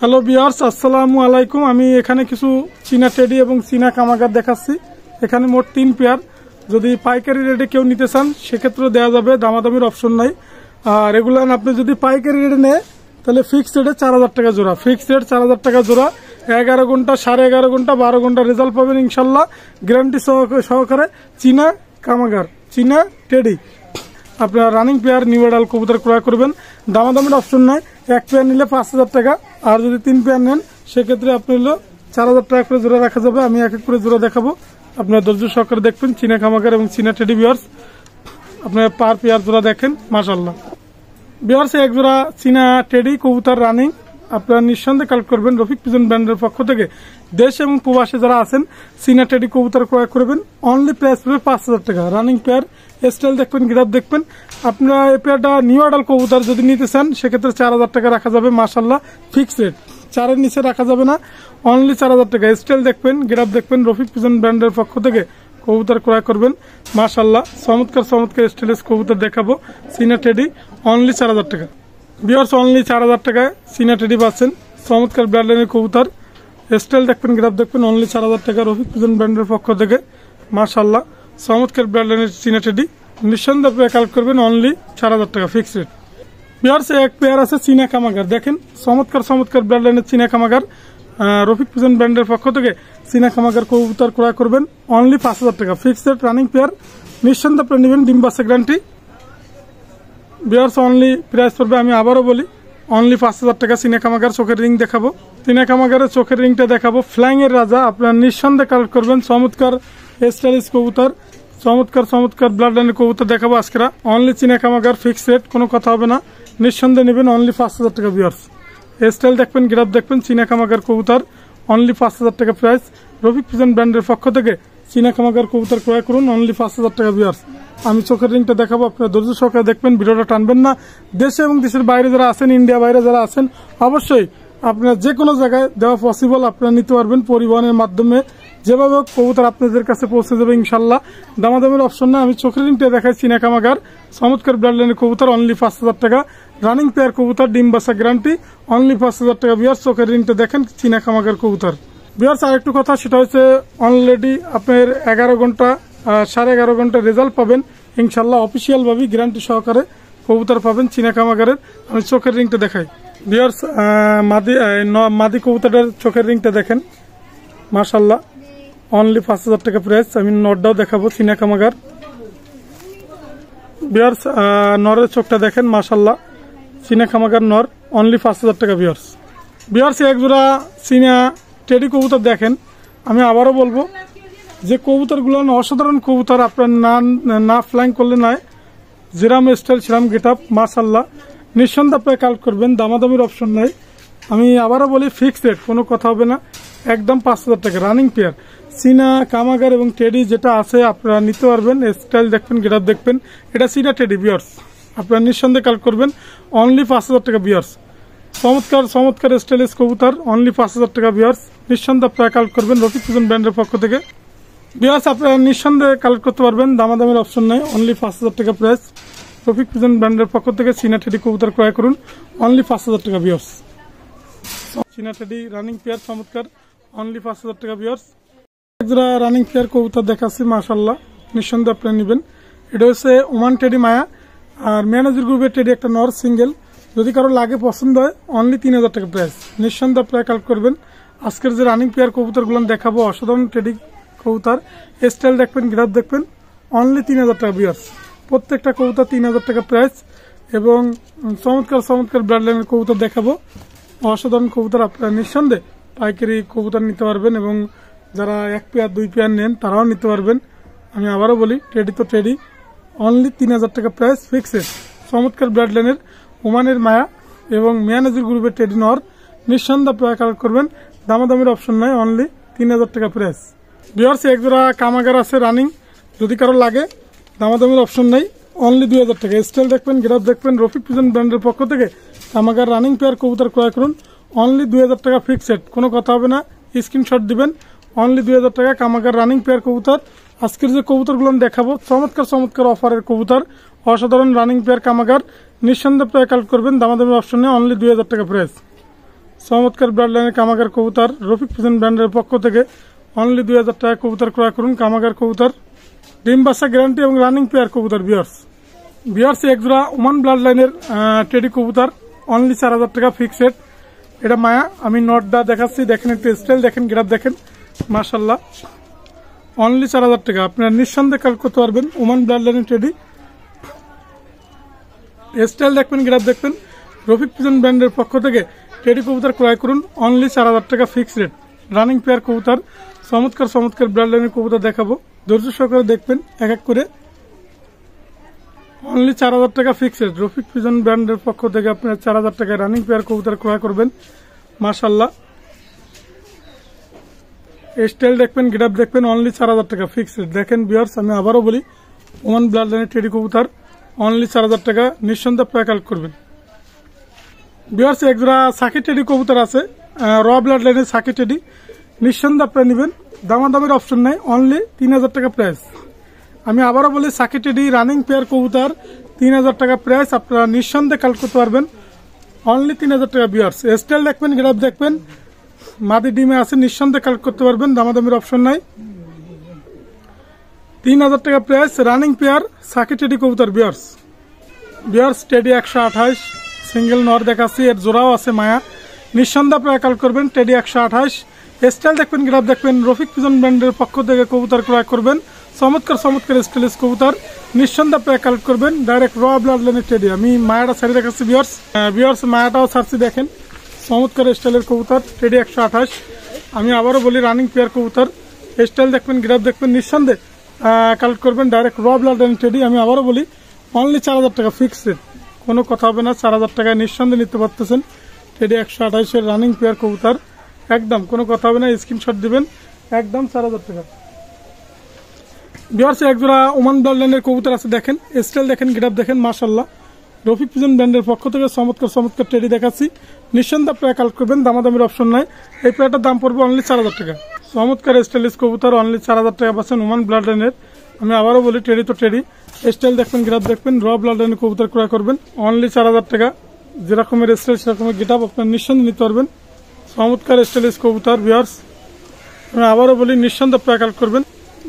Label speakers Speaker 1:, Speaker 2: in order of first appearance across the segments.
Speaker 1: Hello viewers, আসসালামু আলাইকুম। আমি এখানে কিছু চীনা টেডি এবং চীনা কামাগার দেখাচ্ছি। এখানে মোট 3 পেয়ার। যদি পাইকারি রেটে কেউ নিতে চান সেক্ষেত্রে দেওয়া যাবে, দামাদামির অপশন নাই। আর এগুলো আপনি যদি পাইকারি রেটে নেয় তাহলে ফিক্সড রেটে 4000 টাকা জোড়া। ফিক্সড রেট 4000 টাকা জোড়া। 11 ঘন্টা, 11.5 ঘন্টা, 12 ঘন্টা রেজাল্ট পাবেন ইনশাল্লাহ, গ্যারান্টি সহকারে। চীনা কামাগার, চীনা টেডি আপনার রানিং পেয়ার নিউ অ্যাডাল কবুতর ক্রয় করবেন। দামাদামির অপশন নাই। 1 পেয়ার নিলে 5000 টাকা, আর যদি 3 পেয়ার নেন সেক্ষেত্রে আপনি হলো 4000 টাকা করে জোড়া রাখা যাবে। আমি এক এক করে জোড়া দেখাবো, আপনার ধৈর্য সহকারে দেখবেন। চীনা কামাগার এবং চীনা টেডি ভিউয়ার্স, আপনার পার পেয়ার জোড়া দেখেন মাশাআল্লাহ। ভিউয়ার্স, এক জোড়া চীনা টেডি কবুতর রানিং আপনারা নিঃসন্দেহে কালেক্ট করবেন রফিক পিজন ব্র্যান্ডের পক্ষ থেকে। দেশ এবং প্রবাসে যারা আছেন চীনা টেডি কবুতর ক্রয় করবেন। অনলি প্রাইস পাবে 5000 টাকা। রানিং পেয়ার, স্টাইল দেখবেন, গ্রাফ দেখবেন। আপনারা এই পেয়ারটা নিউ অ্যাডাল কবুতর যদি নিতে চান সেক্ষেত্রে 4000 টাকা রাখা যাবে মাশাআল্লাহ, ফিক্সড রেট। 4-এর নিচে রাখা যাবে না, অনলি 4000 টাকা। স্টাইল দেখবেন, গ্রাফ দেখবেন, রফিক পিজন ব্র্যান্ডের পক্ষ থেকে কবুতর ক্রয় করবেন মাশাআল্লাহ। চমৎকার চমৎকার স্টাইলিশ কবুতর দেখাবো চীনা টেডি, অনলি 4000 টাকা। ভিউয়ার্স, অনলি 4000 টাকায় চীনা টেডি পাচ্ছেন। চমৎকার ব্র্যান্ডের কবুতর, স্টাইল দেখবেন, গ্রাফ দেখবেন, অনলি 4000 টাকা রফিক পিজন ব্র্যান্ডের পক্ষ থেকে মাশাআল্লাহ। চমৎকার ব্র্যান্ডের চীনা টেডি নিঃসন্দেহে কালেক্ট করবেন, অনলি 4000 টাকা ফিক্সড রেট। ভিউয়ার্স, এক পেয়ার আছে চীনা কামাগার, দেখেন চমৎকার চমৎকার ব্র্যান্ডের চীনা কামাগার রফিক পিজন ব্র্যান্ডের পক্ষ থেকে চীনা কামাগার কবুতর ক্রয় করবেন, অনলি 5000 টাকা ফিক্সড রেট। রানিং পেয়ার, নিঃসন্দেহে আপনি নেবেন, ডিম বাচ্চা গ্যারান্টি। ভিউয়ার্স, অনলি প্রাইস পড়বে, আমি আবারও বলি, অনলি 5000 টাকা। চীনা কামাগার চোখের রিং দেখাবো, চীনা কামাগারের চোখের রিংটা দেখাবো। ফ্লাইং এর রাজা, আপনার নিঃসন্দেহে কালেক্ট করবেন। চমৎকার স্টাইলিশ কবুতর, চমৎকার চমৎকার ব্লাড লাইনের কবুতর দেখাবো আজকেরা। অনলি চীনা কামাগার, ফিক্সড রেট, কোনো কথা হবে না, নিঃসন্দেহে নেবেন, অনলি 5000 টাকা। ভিউয়ার্স, স্টাইল দেখবেন, গ্রাফ দেখবেন, চীনা কামাগার কবুতর, অনলি 5000 টাকা প্রাইস। রফিক পিজন ব্র্যান্ডের পক্ষ থেকে চীনা কামাগার কবুতর ক্রয় করুন, অনলি 5000 টাকা। ভিউয়ার্স, আমি চোখের রিংটা দেখাবো, আপনারা ধৈর্য সহকারে দেখবেন, ভিডিওটা টানবেন না। দেশে এবং দেশের বাইরে যারা আছেন, ইন্ডিয়া বাইরে যারা আছেন, অবশ্যই আপনারা যে কোনো জায়গায় দেওয়া পসিবল, আপনারা নিতে পারবেন পরিবহনের মাধ্যমে। যেভাবে কবুতর আপনাদের কাছে পৌঁছে যাবে ইনশাল্লাহ, দামাদামের অপশন না। আমি চোখের রিংটা দেখাই, চীনা কামাগার চমৎকার ব্লাড লাইনের কবুতর, অনলি 5000 টাকা। রানিং পেয়ার কবুতর, ডিম বাচ্চা গ্যারান্টি, অনলি 5000 টাকা। ভিউয়ার্স, চোখের রিংটা দেখেন, চীনা কামাগার কবুতর। ভিউয়ার্স, আরেকটু কথা, সেটা হচ্ছে অলরেডি আপনার 11 ঘন্টা 11.5 ঘন্টা রেজাল্ট পাবেন ইনশাল্লাহ, অফিসিয়াল ভাবে গ্যারান্টি সহকারে কবুতর পাবেন চীনা কামাগারের। আমি চোখের রিংটা দেখাই। ভিউয়ার্স, মাদি কবুতরের চোখের রিংটা দেখেন মাশাআল্লাহ, অনলি 5000 টাকা প্রাইস। আমি নটটাও দেখাবো, চীনা কামাগার। ভিউয়ার্স, নরের চোখটা দেখেন মাশাআল্লাহ, চীনা কামাগার নর, অনলি 5000 টাকা। ভিউয়ার্স, এক জোড়া চীনা টেডি কবুতর দেখেন। আমি আবারও বলবো যে কবুতরগুলো অসাধারণ কবুতর, আপনার না ফ্লাইং করলে নয়, যেরাম স্টাইল সেরাম গেট আপ মাশাআল্লাহ, নিঃসন্দেহে আপনারা কালেক্ট করবেন, দামাদামির অপশন নাই। আমি আবারও বলি, ফিক্সড রেট, কোনো কথা হবে না, একদম 5000 টাকা। রানিং পেয়ার চীনা কামাগার এবং টেডি যেটা আছে আপনারা নিতে পারবেন। স্টাইল দেখবেন, গেট আপ দেখবেন, এটা চীনা টেডি। ভিউয়ার্স, আপনারা নিঃসন্দেহে কালেক্ট করবেন, অনলি 5000 টাকা। ভিউয়ার্স, চমৎকার চমৎকার স্টাইলিশ কবুতর, অনলি 5000 টাকা। ভিউয়ার্স, নিঃসন্দেহে আপনারা কালেক্ট করবেন রফিক পিজন ব্র্যান্ডের পক্ষ থেকে। ভিউয়ার্স, আপনারা নিঃসন্দেহে কালেক্ট করতে পারবেন, দামাদামের অপশন নাই, অনলি 5000 টাকা প্রাইস। রফিক পিজন ব্র্যান্ডের পক্ষ থেকে চীনা টেডি কবুতর ক্রয় করুন, অনলি 5000 টাকা। ভিউয়ার্স, চীনা টেডি রানিং পেয়ার চমৎকার, অনলি 5000 টাকা। ভিউয়ার্স, একজোড়া রানিং পেয়ার কবুতর দেখাচ্ছি মাশাআল্লাহ, নিঃসন্দেহে আপনারা নেবেন। এটা হচ্ছে ওমান টেডি মায়া, আর ম্যানেজার গ্রুপের টেডি, একটা নর সিঙ্গেল। যদি কারো লাগে পছন্দ হয়, অনলি 3000 টাকা প্রাইস। নিঃসন্দেহে আপনারা কালেক্ট করবেন। আজকের যে রানিং পেয়ার কবুতরগুলো দেখাবো, অসাধারণ টেডি কবুতর, স্টাইল দেখবেন, গ্রাফ দেখবেন, অনলি 3000 টাকা। ভিউয়ার্স, প্রত্যেকটা কবুতর 3000 টাকা প্রাইস। এবং চমৎকার চমৎকার ব্লাড লাইনের কবুতর দেখাবো, অসাধারণ কবুতর। আপনারা নিঃসন্দেহে পাইকারি কবুতর নিতে পারবেন, এবং যারা 1 পেয়ার 2 পেয়ার নেন তারাও নিতে পারবেন। আমি আবারও বলি, টেডি তো টেডি, অনলি 3000 টাকা প্রাইস ফিক্সড। চমৎকার ব্লাড লাইনের ওমানের মায়া এবং ম্যানেজার গ্রুপের টেডি নর, নিঃসন্দেহে আপনারা কালেক্ট করবেন, দামাদামির অপশন নাই, অনলি 3000 টাকা প্রাইস। ভিউয়ার্স, এক জোড়া কামাগার আছে রানিং, যদি কারো লাগে, দামাদামির অপশন নাই, অনলি 2000 টাকা। স্টাইল দেখবেন, গ্রাফ দেখবেন, রফিক পিজন ব্র্যান্ডের পক্ষ থেকে কামাগার রানিং পেয়ার কবুতর ক্রয় করুন, অনলি 2000 টাকা ফিক্সড, কোনো কথা হবে না, স্ক্রিনশট দিবেন, অনলি 2000 টাকা কামাগার রানিং পেয়ার কবুতর। আজকের যে কবুতরগুলো দেখাবো, চমৎকার চমৎকার অফারের কবুতর, অসাধারণ রানিং পেয়ার কামাগার, নিঃসন্দেহে আপনারা কালেক্ট করবেন, দামাদামির অপশন নেই, অনলি 2000 টাকা প্রাইস। চমৎকার ব্লাড লাইনের কামাগার কবুতর রফিক ফিজন ব্র্যান্ডের পক্ষ থেকে অনলি 2000 টাকা কবুতর ক্রয় করুন। কামাগার কবুতর ডিম বাচ্চা গ্যারান্টি এবং রানিং পেয়ার কবুতর। বিয়ার্স এক জোড়া ওমান ব্লাড লাইনের টেডি কবুতর অনলি 4000 টাকা ফিক্সড। এটা মায়া, আমি নটটা দেখাচ্ছি, দেখেন একটু স্টাইল দেখেন, গ্রাফ দেখেন, মাশাল্লাহ অনলি 4000 টাকা। আপনারা নিঃসন্দেহে কাল করতে পারবেন। ওমান ব্লাড লাইনের টেডি স্টাইল দেখবেন, গ্রাফ দেখবেন। রফিক ফিজন ব্র্যান্ডের পক্ষ থেকে টেডি কবুতর ক্রয় করুন অনলি 4000 টাকা ফিক্সড রেট। রানিং পেয়ার কবুতর, চমৎকার চমৎকার ব্লাড লাইনের কবুতর দেখাবো, ধৈর্য সহকারে দেখবেন এক এক করে। অনলি 4000 টাকা ফিক্সড। রফিক ফিজন ব্র্যান্ডের পক্ষ থেকে আপনার 4000 টাকায় রানিং পেয়ার কবুতর ক্রয় করবেন। মাশাল্লাহ স্টাইল দেখবেন, গ্রাফ দেখবেন, অনলি 4000 টাকা ফিক্সড। দেখেন ভিউয়ার্স, আমি আবারও বলি, ওমান ব্লাড লাইনের টেডি কবুতর অনলি 4000 টাকা, নিঃসন্দেহে আপনারা কালেক্ট করবেন। ভিউয়ার্স এক জোড়া সাকি টেডি কবুতর আছে, র ব্লাড লাইনের সাকি টেডি, নিঃসন্দেহে আপনারা নেবেন, দামাদামের অপশন নাই, অনলি 3000 টাকা প্রাইস। আমি আবারও বলি, সাকি টেডি রানিং পেয়ার কবুতর 3000 টাকা প্রাইস, আপনারা নিঃসন্দেহে কালেক্ট করতে পারবেন অনলি 3000 টাকা। ভিউয়ার্স স্টাইল দেখবেন, গ্রাফ দেখবেন, মাদি ডিমে আছে, নিঃসন্দেহে কালেক্ট করতে পারবেন, দামাদামের অপশন নাই, 3000 টাকা প্রাইস। রানিং পেয়ার সাকি টেডি কবুতর। ভিউয়ার্স টেডি 128 সিঙ্গেল নর দেখাচ্ছি, এর জোড়াও আছে মায়া, নিঃসন্দেহে আপনারা কালেক্ট করবেন টেডি 128। স্টাইল দেখবেন, গ্রাফ দেখবেন, রফিক ফিজন ব্র্যান্ডের পক্ষ থেকে কবুতর ক্রয় করবেন, চমৎকার চমৎকার স্টাইলিশ কবুতর, নিঃসন্দেহে আপনারা কালেক্ট করবেন। ডাইরেক্ট র ব্লাড লাইনের টেডি। আমি মায়াটা ছাড়ি দেখাচ্ছি ভিউয়ার্স মায়াটাও ছাড়ছি, দেখেন চমৎকার স্টাইলের কবুতর টেডি 128। আমি আবারও বলি, রানিং পেয়ার কবুতর, স্টাইল দেখবেন, গ্রাফ দেখবেন, নিঃসন্দেহে কালেক্ট করবেন ডাইরেক্ট র ব্লাড লাইনের টেডি। আমি আবারও বলি, অনলি 4000 টাকা ফিক্সড, কোনো কথা হবে না, 4000 টাকায় নিঃসন্দেহে নিতে পারতেছেন টেডি 128 রানিং পেয়ার কবুতর, একদম কোনো কথা হবে না, স্ক্রিনশট দিবেন, একদম 4000 টাকা। ভিউয়ার্স এক জোড়া ওমান ব্লাড লাইনের কবুতর আছে, দেখেন স্টাইল দেখেন, গ্রাফ দেখেন, মাশাল্লাহ রফিক ফিজন ব্র্যান্ডের পক্ষ থেকে চমৎকার চমৎকার টেডি দেখাচ্ছি, নিঃসন্দেহে আপনারা কালেক্ট করবেন, দামাদামির অপশন নাই। এই পেয়ারটার দাম পড়বে অনলি 4000 টাকা। চমৎকার স্টাইলিশ কবুতর অনলি 4000 টাকা পাচ্ছেন ওমান ব্লাড লাইনের। আমি আবারও বলি, টেডি তো টেডি, স্টাইল দেখবেন, গ্রাফ দেখবেন, র ব্লাড লাইনের কবুতর ক্রয় করবেন অনলি 4000 টাকা। যেরকমের স্টাইল সেরকমের গেট আপ আপনার নিঃসন্দেহে নিতে পারবেন, চমৎকার স্টাইলিশ কবুতর। ভিউয়ার্স আমি আবারও বলি, নিঃসন্দেহে আপনারা কালেক্ট করবেন।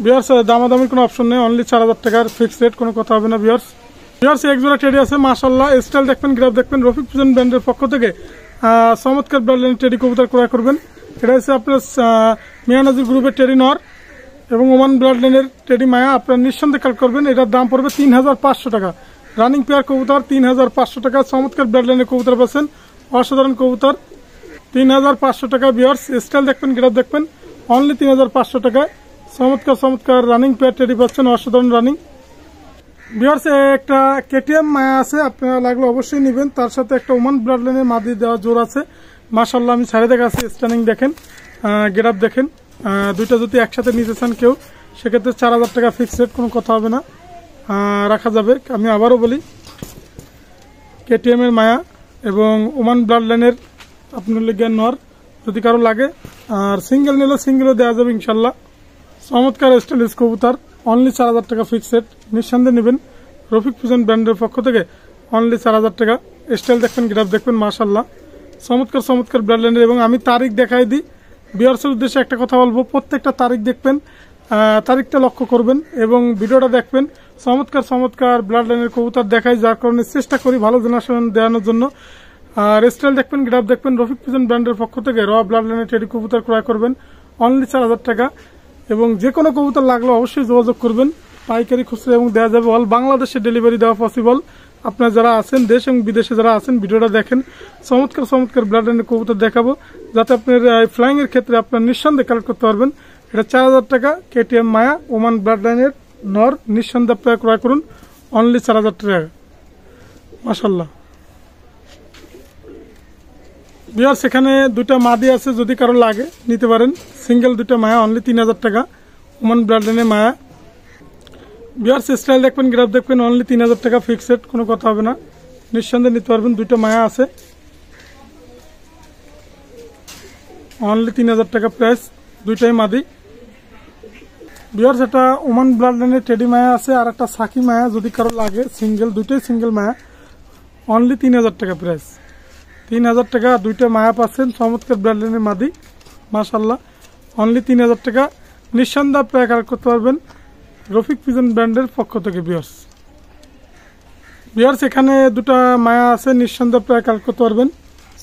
Speaker 1: ভিউয়ার্স দামাদামির কোনো অপশন নেই, অনলি 4000 টাকার ফিক্সড রেট, কোনো কথা হবে না। ভিউয়ার্স এক জোড়া টেডি আছে, মাশাল্লাহ স্টাইল দেখবেন, গ্রাফ দেখবেন, রফিক ফিজন ব্র্যান্ডের পক্ষ থেকে চমৎকার ব্লাড লাইনের টেডি কবুতর ক্রয় করবেন। এটা হচ্ছে আপনার মিয়ানাজির গ্রুপের টেডি নর এবং ওমান ব্লাড লাইনের টেডি মায়া, আপনার নিঃসন্দেহে কালেক্ট করবেন। এটার দাম পড়বে 3500 টাকা। রানিং পেয়ার কবুতর 3500 টাকা, চমৎকার ব্লাড লাইনের কবুতর পাচ্ছেন, অসাধারণ কবুতর 3500 টাকা। ভিউয়ার্স স্টাইল দেখবেন, গ্রাফ দেখবেন, অনলি 3500 টাকায় চমৎকার চমৎকার রানিং পেয়ার টেডি পাচ্ছেন, অসাধারণ রানিং। ভিউয়ার্স একটা কেটিএম মায়া আছে, আপনারা লাগলে অবশ্যই নেবেন, তার সাথে একটা ওমান ব্লাড লাইনের মাদি দেওয়া জোর আছে, মাশাল্লাহ আমি ছাড়ে দেখাচ্ছি, স্ট্যান্ডিং দেখেন, গ্রাফ দেখেন, দুইটা যদি একসাথে নিতে চান কেউ, সেক্ষেত্রে 4000 টাকা ফিক্সড রেট, কোনো কথা হবে না, রাখা যাবে। আমি আবারও বলি, কেটিএম এর মায়া এবং ওমান ব্লাড লাইনের আপনার লেগে নর যদি কারো লাগে, আর সিঙ্গেল নিলে সিঙ্গেলও দেওয়া যাবে ইনশাল্লাহ। চমৎকার স্টাইলিশ কবুতর অনলি 4000 টাকা ফিক্সড রেট, নিঃসন্দেহে নেবেন রফিক ফিজন ব্র্যান্ডের পক্ষ থেকে অনলি 4000 টাকা। স্টাইল দেখবেন, গ্রাফ দেখবেন, মাশাল্লাহ চমৎকার চমৎকার ব্লাড লাইনের। এবং আমি তারিখ দেখাই দিই, ভিউয়ার্সের উদ্দেশ্যে একটা কথা বলবো, প্রত্যেকটা তারিখ দেখবেন, তারিখটা লক্ষ্য করবেন এবং ভিডিওটা দেখবেন। চমৎকার চমৎকার ব্লাড লাইনের কবুতর দেখাই, যার কারণে চেষ্টা করি ভালো জেনারেশন দেওয়ানোর জন্য। আর স্টাইল দেখবেন, গ্রাফ দেখবেন, রফিক ফিজন ব্র্যান্ডের পক্ষ থেকে র ব্লাড লাইনের টেডি কবুতর ক্রয় করবেন অনলি 4000 টাকা। এবং যে কোনো কবুতর লাগলে অবশ্যই যোগাযোগ করবেন, পাইকারি খুচরা এবং দেওয়া যাবে, অল বাংলাদেশে ডেলিভারি দেওয়া পসিবল। আপনারা যারা আছেন দেশ এবং বিদেশে যারা আছেন, ভিডিওটা দেখেন, চমৎকার চমৎকার ব্লাড লাইনের কবুতর দেখাবো, যাতে আপনার ফ্লাইং এর ক্ষেত্রে আপনার নিঃসন্দেহে কালেক্ট করতে পারবেন। এটা 4000 টাকা কেটিএম মায়া ওমান ব্লাড লাইনের নর, নিঃসন্দেহে আপনারা ক্রয় করুন অনলি 4000 টাকা। মাশাল্লাহ ভিউয়ার্স এখানে দুইটা মাদি আছে, যদি কারো লাগে নিতে পারেন, সিঙ্গেল দুইটা মায়া অনলি 3000 টাকা ওমান ব্লাড লাইনের মায়া। ভিউয়ার্স স্টাইল দেখবেন, গ্রাফ দেখবেন, অনলি 3000 টাকা ফিক্সড, কোনো কথা হবে না, নিঃসন্দেহে নিতে পারবেন। দুইটা মায়া আছে, অনলি 3000 টাকা প্রাইস, দুইটাই মাদি। ভিউয়ার্স এটা ওমান ব্লাড লাইনের টেডি মায়া আছে, আর একটা সাকি মায়া, যদি কারো লাগে সিঙ্গেল, দুইটাই সিঙ্গেল মায়া, অনলি 3000 টাকা প্রাইস, 3000 টাকা। দুইটা মায়া পাচ্ছেন চমৎকার ব্র্যান্ডের মাদি, মাশাআল্লাহ। অনলি 3000 টাকা নিঃসন্দেহে আপনারা কালেক্ট করতে পারবেন রফিক পিজন ব্র্যান্ডের পক্ষ থেকে। ভিউয়ার্স এখানে দুটা মায়া আছে, নিঃসন্দেহে আপনারা কালেক্ট করতে পারবেন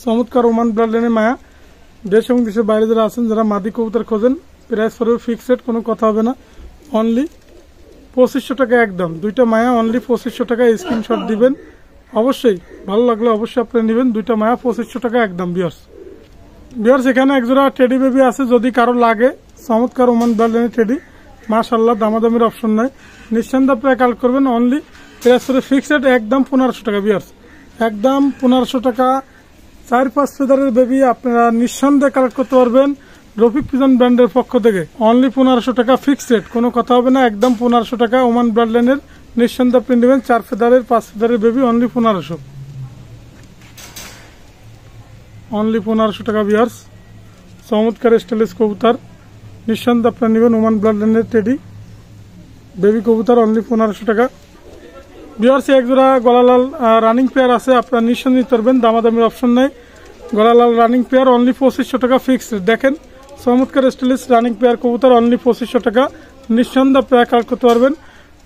Speaker 1: চমৎকার ওমান ব্র্যান্ডের মায়া। দেশ এবং দেশের বাইরে যারা আছেন, যারা মাদি কবুতর খোঁজেন, প্রাইস পড়বে ফিক্সড, কোনো কথা হবে না। অনলি 2500 টাকা একদম। দুইটা মায়া অনলি 2500 টাকা। স্ক্রিনশট দিবেন, অবশ্যই ভালো লাগলে অবশ্যই আপনারা নেবেন। দুইটা মায়া 2500 টাকা একদম। ভিউয়ার্স এখানে একজোড়া টেডি বেবি আছে, যদি কারো লাগে চমৎকার ওমান ব্র্যান্ডের টেডি, মাশাআল্লাহ। দামাদামির অপশন নাই, নিঃসন্দেহে আপনারা কালেক্ট করবেন। অনলি প্রাইস পড়বে ফিক্সড একদম 1500 টাকা। ভিউয়ার্স একদম 1500 টাকা 4-5 ফেদারের বেবি আপনারা নিঃসন্দেহে কালেক্ট করতে পারবেন রফিক পিজন ব্র্যান্ডের পক্ষ থেকে। অনলি 1500 টাকা ফিক্সড, কোনো কথা হবে না। একদম 1500 টাকা ওমান ব্র্যান্ডের নিঃসন্দেহে আপনি নেবেন 4 ফেদারের 5 ফেদারের বেবি। অনলি 1500, অনলি 1500 টাকা। ভিউয়ার্স চমৎকার স্টাইলিশ কবুতর, নিঃসন্দেহে আপনারা নেবেন ওমান ব্র্যান্ডের টেডি বেবি কবুতর। অনলি 1500 টাকা। ভিউয়ার্স একজোড়া গলালাল রানিং পেয়ার আছে, আপনারা নিঃসন্দেহে নিতে পারবেন, দামাদামির অপশন নাই। গলালাল রানিং পেয়ার অনলি 2500 টাকা ফিক্সড। দেখেন চমৎকার স্টাইলিশ রানিং পেয়ার কবুতর, অনলি 2500 টাকা। নিঃসন্দেহে আপনারা কালেক্ট করতে পারবেন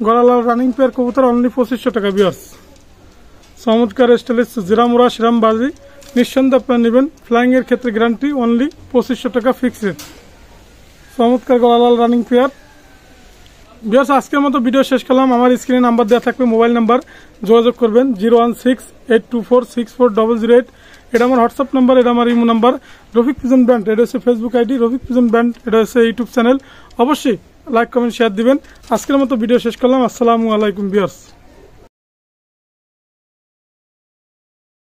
Speaker 1: গলালাল রানিং পেয়ার কবুতর, অনলি 2500 টাকা। ভিউয়ার্স চমৎকার স্টাইলিশ জিরামুরা শিরামবাজি, নিঃসন্দেহে আপনারা নেবেন, ফ্লাইং এর ক্ষেত্রে গ্যারান্টি। অনলি 2500 টাকা ফিক্সড। চমৎকার গলালাল রানিং পেয়ার। ভিউয়ার্স আজকের মতো ভিডিও শেষ করলাম। আমার স্ক্রিনে নাম্বার দেওয়া থাকবে, মোবাইল নাম্বার, যোগাযোগ করবেন 01682464008। এটা আমার হোয়াটসঅ্যাপ নাম্বার, এটা আমার imo number. Rafiq pigeon brand এটা হচ্ছে Facebook ID, Rafiq pigeon brand এটা হচ্ছে ইউটিউব চ্যানেল। অবশ্যই লাইক কমেন্ট শেয়ার দিবেন। আজকের মতো ভিডিও শেষ করলাম। আসসালামু আলাইকুম ভিউয়ার্স।